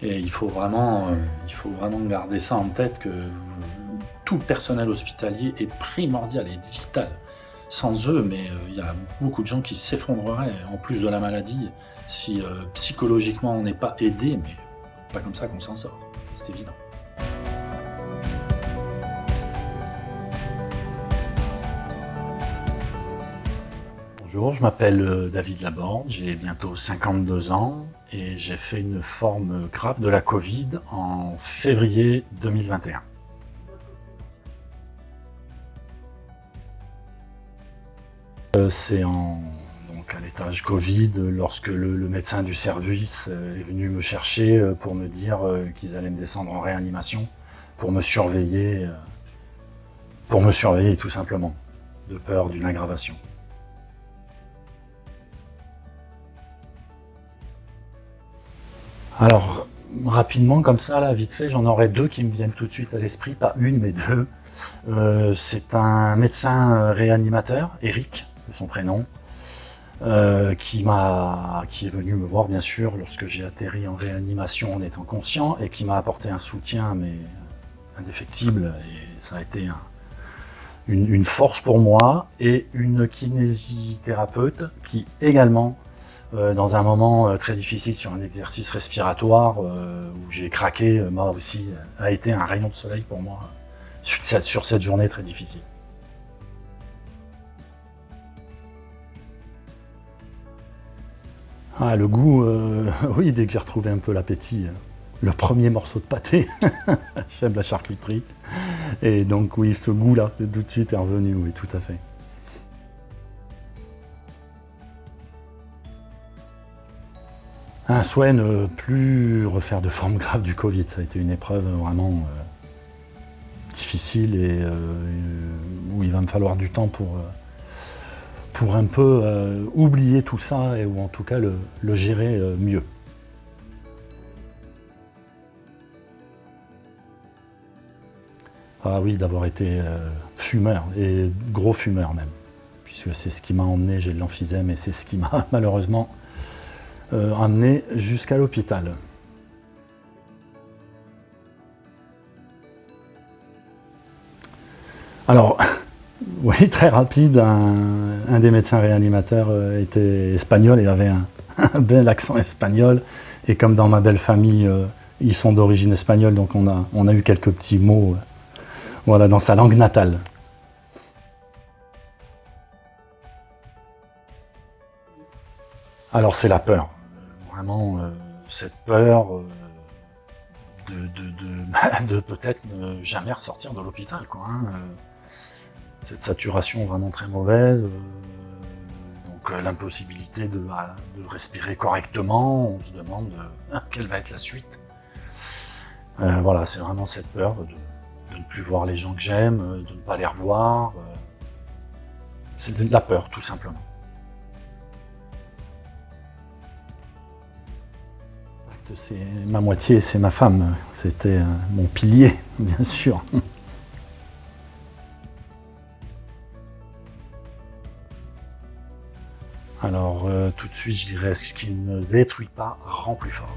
Et il faut vraiment garder ça en tête que tout le personnel hospitalier est primordial et vital. Sans eux, mais il y a beaucoup de gens qui s'effondreraient, en plus de la maladie, si psychologiquement on n'est pas aidé, mais pas comme ça qu'on s'en sort, c'est évident. Bonjour, je m'appelle David Laborde, j'ai bientôt 52 ans et j'ai fait une forme grave de la Covid en février 2021. C'est donc à l'étage Covid, lorsque le médecin du service est venu me chercher pour me dire qu'ils allaient me descendre en réanimation pour me surveiller tout simplement, de peur d'une aggravation. Alors, rapidement, comme ça, là, vite fait, j'en aurais deux qui me viennent tout de suite à l'esprit, pas une, mais deux. C'est un médecin réanimateur, Eric, de son prénom, qui est venu me voir, bien sûr, lorsque j'ai atterri en réanimation en étant conscient, et qui m'a apporté un soutien, mais indéfectible, et ça a été une force pour moi, et une kinésithérapeute qui également, dans un moment très difficile sur un exercice respiratoire où j'ai craqué, moi aussi, a été un rayon de soleil pour moi sur cette journée très difficile. Ah, le goût, oui, dès que j'ai retrouvé un peu l'appétit, le premier morceau de pâté, j'aime la charcuterie, et donc oui, ce goût-là, tout de suite est revenu, oui, tout à fait. Un souhait, ne plus refaire de forme grave du Covid. Ça a été une épreuve vraiment difficile et où il va me falloir du temps pour un peu oublier tout ça ou en tout cas le gérer mieux. Ah oui, d'avoir été fumeur et gros fumeur même, puisque c'est ce qui m'a emmené, j'ai de l'emphysème et c'est ce qui m'a malheureusement amené jusqu'à l'hôpital. Alors, oui, très rapide, un des médecins réanimateurs était espagnol et avait un bel accent espagnol. Et comme dans ma belle famille, ils sont d'origine espagnole, donc on a eu quelques petits mots voilà, dans sa langue natale. Alors c'est la peur, vraiment cette peur de peut-être ne jamais ressortir de l'hôpital, quoi, hein. Cette saturation vraiment très mauvaise, donc l'impossibilité de respirer correctement, on se demande quelle va être la suite. Voilà, c'est vraiment cette peur de ne plus voir les gens que j'aime, de ne pas les revoir. C'est de la peur, tout simplement. C'est ma moitié, c'est ma femme. C'était mon pilier, bien sûr. Alors, tout de suite, je dirais, ce qui ne détruit pas rend plus fort.